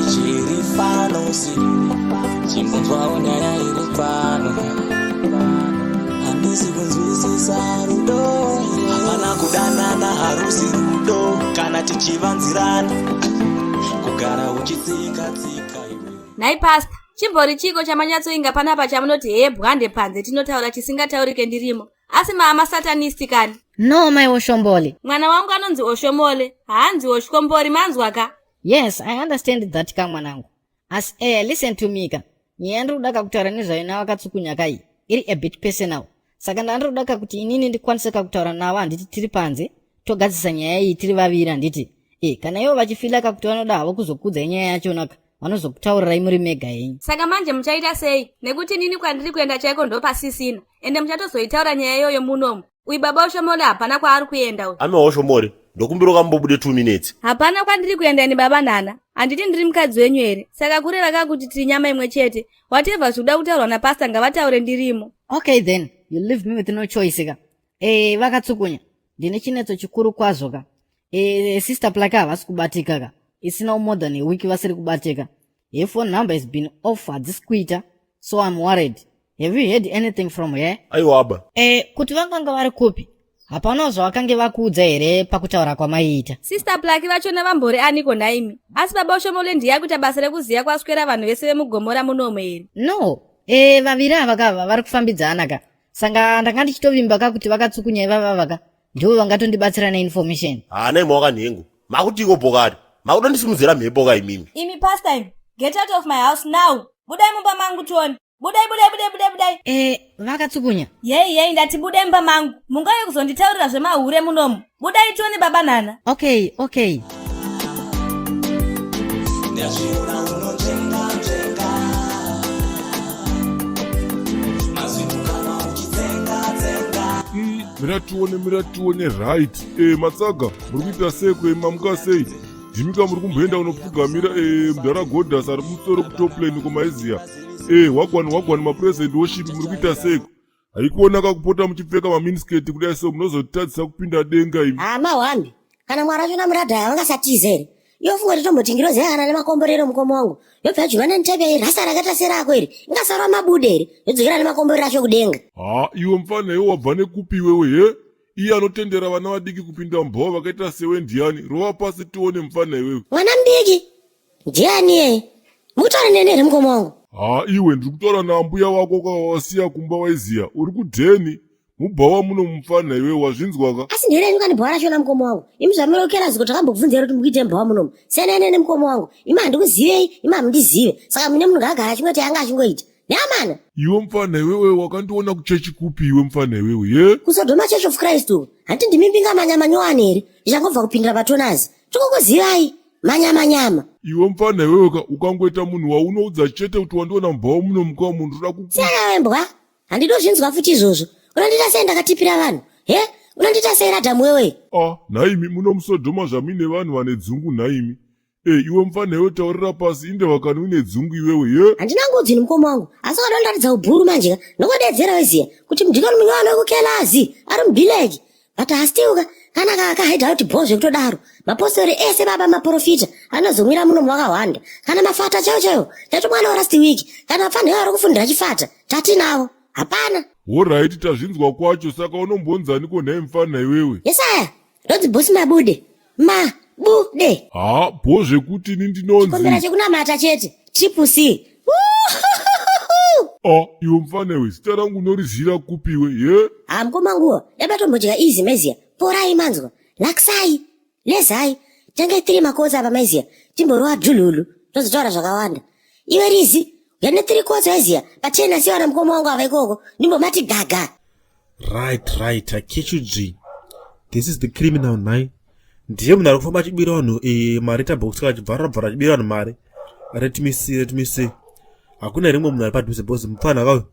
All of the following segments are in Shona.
tichirifano si chimbonzwawo nyaya iri pano handisi kunzwisisa rudo hapana kudanana harusi rudo kana tichivanzirana kugara uchitsika-tsika iwe. Nhai pasta, chimbori chiko chamanyatsoinga panapa chamunoti bwande panze tinotaura chisingataurike ndirimo. Asi mama satanisti kani? No, my Oshombole. Mwana wangu anonzi Oshomole, haanzi Oshkombori manzwaka. Yes, I understand that mwanangu. As listen to me ka. Nyenduda kutaura nezvaina wakatsukunya kai. Iri a bit personal. Saka ndandoda kuti inini ndikwanise kutaura nawo handiti tiri panze, togadzisa nyaya iyi tiri vaviri handiti. Kana ivo vachifila kuti vanoda havo kuzokudza nyaya yachona ka. Vanozokutaurirai muri mega yenyu. Saka manje muchaita sei? Nekuti nini kwandiri kuenda chaiko ndopasisina. Ende muchatozoitaura nyaya iyoyo munomu. Uyu baba Oshomole hapana kwaari kuenda uyu. Ame Oshomole, ndokumbira kambobude 2 minutes. Hapana kwandiri kuenda ni baba Nana. Handiti ndiri mukadzi wenyu here. Saka kureva kakuti tiri nyama imwe chete. Whatever zvoda kutaurwa napasta ngavataure ndirimo. Okay then, you leave me with no choice ka. Vakatsukunya. Ndine chinetso chikuru kwazvo ka. Sister Plaka havasi kubatika ka. Isina more than a week vasiri kubatika. Her phone number has been off at this quitter, so I'm worried. Have you heard anything from her? Aiwaba. Kuti vanganga vari kupi? Hapana zvakange vakuudza here pakutaura kwamaiita. Sister Plaki vachona vambori aniko naimi. Asi baba Oshomole ndiye kuti basa rekuziya kwaswera vanhu vese vemugomora munomo here. No, vaviri ava ka vari kufambidzana ka. Sanga ndanga ndichitovimba ka kuti vakatsukunya ivava ka. Ndivo vangatondibatsira neinformation. Nei mwakanhengo. Makutiko pokati. Makuda ndisimudzira mhepo ka imimi. Imi pastime, get out of my house now. Budai mumba mangu tuone. Budai. Vakatsukunya. Yei, ndati budai mumba mangu. Mungaye kuzonditaurira zvemahure munomu. Budai tuone baba Nana. Okay. Ndazviona unotsenga-tsenga mazinukama uchitsenga-tsenga. Miratuone right. Matsaga, muri kuita sei mamuka sei? Jimika muri kumboenda unopfugamira mudharagodhas ari mumusoro kutoplane kumaizia. Wagwani mapresident worship muri kuita seko. Haikuonaka kupota muchipfeka maminisketi kudai so munozotadzisa kupinda denga imi. Mawambi, kana mwara chona muradha vangasatiza here. Yofunga kuti tombotingirozehana nemakomborero mukomo wangu. Yobva juvana nitebe rasa rakatasera ako here. Ingasara mabude here. Yodzikira nemakomborero acho kudenga. Iwe mfana iwe wabva nekupi wewe he? Iye anotendera vana vadiki kupinda mbava vakaita sewe ndiani. Rova pasi tione mfana iwewe. Mwana mudiki? Ndiani ye? Mutaura nene here mukomo wangu. Iwe ndiri kutaura nambuya wako kwawasiya kumba waiziya. Uri kudheni. Mubhawa muno mufana iwe wazvinzwaka. Asi ndirenyu kani bhawa rachona mukomo wangu. Imi zvamirokera ziko takambobvunza here kuti mukuite mbhawa munomu. Senenene mukomo wangu. Imi handikuzivei, imi hamundizive. Saka mune munhu agara achingoti anga achingoita. Neamana. Iwe mfana iwewe wakandiona kuchechi kupi iwe mfana iwewe ye? Kusodhoma Church of Christ uko. Handiti ndimimbinga manyamanyowani here. Ndichangobva kupindira patonazi. Tikongozivai manyamanyama. Iwe mfana iwewe ukangoita munhu waunoudza chete kuti wandiona mbhawa muno mukawa munhu unoda kuku. Saka wembwa. Handidozvinzwa futi izvozvo. Unandita sei ndakatipira vanhu? Unandita sei radhamu wewe? Naimi muno musodhoma zvamine vanhu vane dzungu naimi. Iwe mfana iwe taurira pasi inde wakani une dzungu iwewe ye? Handina ngodzini mukomo wangu. Asi wadondaridza ubhuru manje ka. Nokodedzera weziya kuti mudhikani munywana wekukelazi ari mubhileji. Bata hasiuka kana kakahaidha kuti bhozve kutodaro. Mapostori ese baba maprofita anozomwira muno mwakawanda. Kana mafata chaiwo tati mwana warasti wiki. Kana mfana iwe ari kufundira chifata tatinavo. Hapana. Alright, tazvinzwa kwacho saka unombonzaniko naye mfana iwewe? Yesaya, ndodzi bosi mabude. Mabude. Bhozve kuti ndinonzi. Chikombera chekunamata chete. Triple C. Iwe mfana iwe, zita rangu unorizira kupiwe ye? Mukomanguwa, yabatombodya izi meziya. Porai manzwa. Laksai. Lezai. Tange 3 makoza apa meziya. Timborowa dhululu. Tozotaura zvakawanda. Iwe rizi. Yane 3 koza eziya. Pachena siwana mukomo wangu ava ikoko. Nimbomati gaga. Right. I catch you G. This is the criminal nine. Ndiye munhu ari kufamba achibira vanhu marita box kachibvara achibira vanhu mari. Let me see. Hakuna rimwe munhu ari padhuze boss mufana akayo.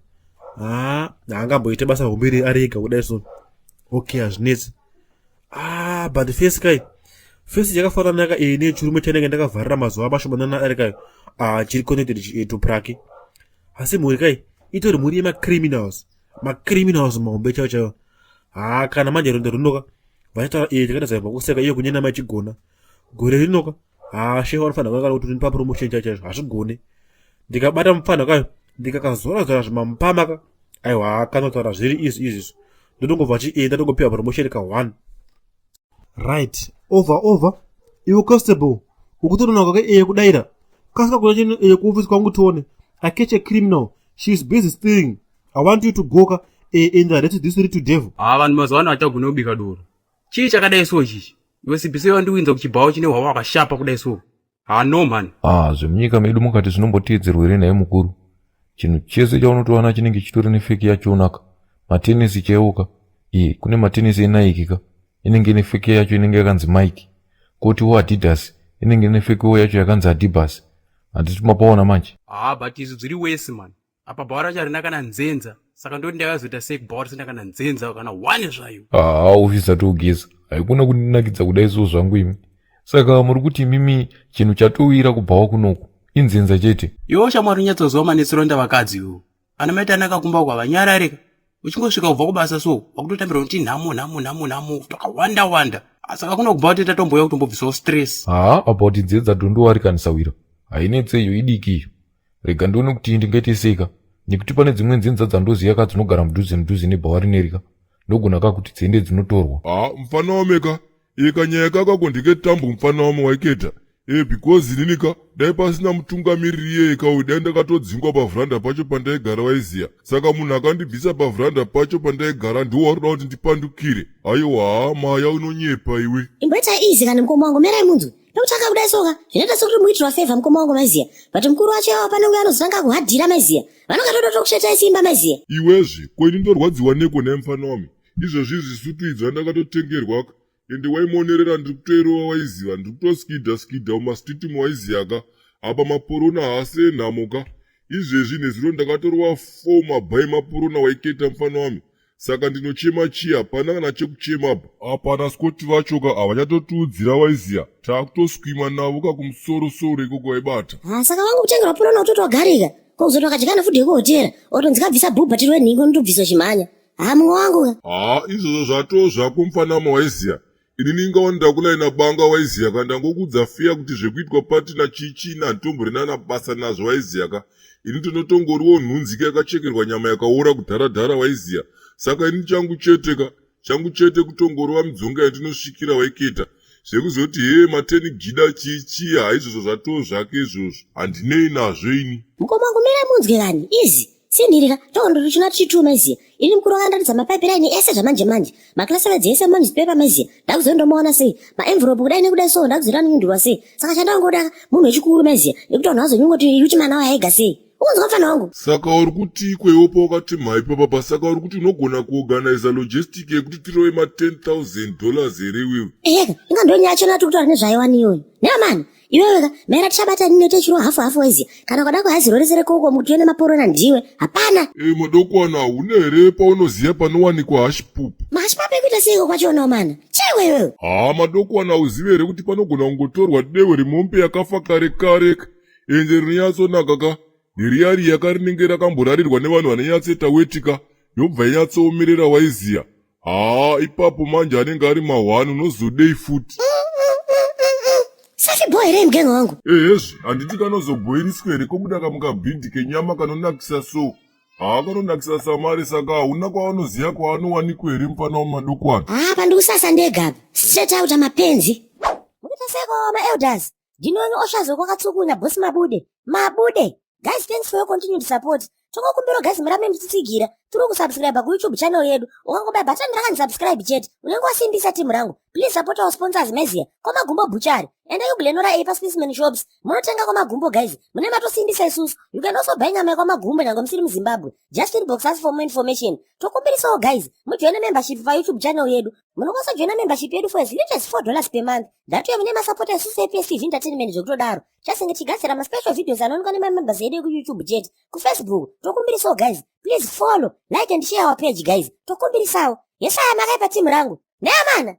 Haangamboite basa hombe ari ega kudai so. Okay, hazvinetsi. But the face kai. Face yakafanana naka nechirume chanenge ndakavharira mazuva mashomanana ari kayo. Chiri connected to Praki. Asi mhuri kai itori mhuri yemacriminals. Macriminals mahombe chaiwo. Kana manje rondo runoka. Vaitaura takaita zaiva kuseka iyo kunyena machigona. Gore rinoka shehe wanofana kwakala kuti ndipa promotion chacho hazvigone ndikabata mufana kayo ndikakazora zora zvimampamaka aiwa kanotaura zviri izvi ndotongobva chienda tongopiwa promotion ka 1 right over iwe constable ukutononoka ke kudaira kasika kuna chini kuofisi kwangu tione I catch a criminal she is busy stealing I want you to go and arrest this little devil vanhu mazwana atagona kubika doro chii chakadai so chichi iwe sibhise wandiwinza kuchibhawo chine hwava wakashapa kudai so no man zvemunyika medu mukati zvinomboteedzerwa here naye mukuru chinhu chese chaunotowana chinenge chitori nefeki yachonaka matenisi chaiwoka kune matenisi enaikika inenge ine feki yacho inenge yakanzi Mike kotiwo Adidas inenge ine fekiwo yacho yakanzi Adibas handiti mapaona manje but izvi zviri wese man apa bhawa racho harina kana nzenza saka ndoti ndakazoita sei bhawa risina kana nzenza kana 1 zvayo ufisati ugeza haikuna kundinakidza kudai so zvangu imi saka muri kuti mimi chinhu chatowira kubhawa kunoku inzenza chete iwo shamwari unyatsozova manetsero ndavakadzi iwo ana maita anakakumba kwa vanyararika uchingosvika kubva kubasa so wakutotambira kuti nhamo takawanda saka kuna kubva kuti tatomboya kutombobvisawo stress about nzenza ndondowarikanisawira hainetseyo idikiyo rega ndione kuti ndingaiteseka nekuti pane dzimwe nzenza dzandoziya ka dzinogara mudhuze nebhawa rinerika ndogona kakuti dziende dzinotorwa mfana wameka kanyaya kakako ndiketambo mfana wame waiketa because ininika dai pasina mutungamiriri yeyekawo dai ndakatodzingwa pavhuranda pacho pandaigara waiziya saka munhu akandibvisa pavhuranda pacho pandaigara ndiwo waruda kuti ndipandukire aiwa maya unonyepa iwe imboita izi kana mukoma wangu merai munzwe nekutsvaka kudai soka zvinoita sokuti muitirwa favha mukoma wangu maiziya but mukuru wacho yavo panenge anozotanga kuhadhira maiziya vanongatototo kushetai simba maiziya iwezve kweni ndorwadziwa neko naye mfana wame izvozvi zvisutu idzo andakatotengerwaka ende waimonerera ndiri kutoerowa waiziva ndiri kutoskidha umastitimu waiziyaka apa maporona haasi enhamoka izvezvi nezviro ndakatorowa 4 mabhai maporona waiketa mfana wame saka ndinochema chii hapana kana chekuchemapa apana skoti vachoka havachatotiudzira waiziya taakutoswima navo kakumusoro ikoko waibata saka vangu kutengerwa porona utotogarika kokuzotokadyikana fudhi yekuhotera otonzikabvisa bhubha tiri wenhingo ndobviswa chimhanya mumwe wangu izvozvo zvatoo zvako mfana wama waiziya ini ningaonda kulaina banga waiziya kandangokudza fiya kuti zvekuitwa patina chichi nantomborina nabasa nazvo waiziyaka ini tinotongoriwo nhunzika yakachekerwa nyama yakaora kudharadhara waiziya saka ini changu chete kutongorova midzonga yandinosvikira waiketa zvekuzoti mateni gida chichi haizvozvo zvatoo zvake izvozvo handinei nazvo ini mukoma wangu mira munzwe kani izi sindirika tokondoti china tichituma maiziya ini mukuru wakandaridza mapaipilaini ese zvamanje maklasi vedzi ese manewspaper maiziya ndakuzondomaona sei maenvelope kudai nekudai so ndakuzonanyundurwa sei saka chandangodaka munhu wechikuru maiziya nekuti vanhu vazonyungoti yuchi mana waaiga sei ukunzwa mfana wangu saka uri kuti ikwewo pakati mhaipa papa saka uri kuti unogona kuorganiza logistic yekuti tirove $10,000 here iwewe eka ingandonyachona tikutaura nezvaiwaniyoyo neamani iweweka mera tichabata nini techiro hafu waiziya kana kwada kuhaziroresere koko muti yone maporona ndiwe hapana madokwana une here paunoziya panowanikwa hashipupu mahashipupu ekuita seiko kwachionawo mana chaiwe iwewe madokwana uzive here kuti panogona kungotorwa dewe remombe yakafa kare ende rinyatsonaka ka neriyari yakarinenge rakamborarirwa nevanhu vanenyatseta wetika yobva inyatsoomerera waiziya ipapo manje anenge ari mahwani unozodei futi safi boy here mgengo wangu hezvi handiti kanozobhoiriswa here kobuda kamukabhindi kenyama kanonakisa so kanonakisa samari saka hauna kwavanoziya kwaanowanikwa here mufana wamadokwana pandikusasa ndegaba straight out amapenzi mukuita seko maelders ndinoni oshazo kwakatsukunya bosi mabude guys thanks for your continued support tokokumbira guys murambe muchitsigira tiri kusubscribe kuyoutube channel yedu ukangobaya button rakanzisubscribe chete unenge wasimbisa timu rangu please support our sponsors maiziya kwamagumbo buchari enda yugulenora apa specimen shops munotenga kwamagumbo guys mune matosimbisa isusu you can also buy nyama yakwamagumbo nyange musiri muzimbabwe just inbox us for more information tokumbirisawo guys mujoine membership pa youtube channel yedu munokwanisa joina membership yedu for as little as $4 per month ndatuya mune masapota esusu APSTV entertainment zvekutodaro chasinge tigadzira maspecial videos anoonekwa nemamembers edu kuyoutube chete kufacebook tokumbirisawo guys please follow like and share our page guys tokumbirisawo yesaya makaipa timu rangu neamana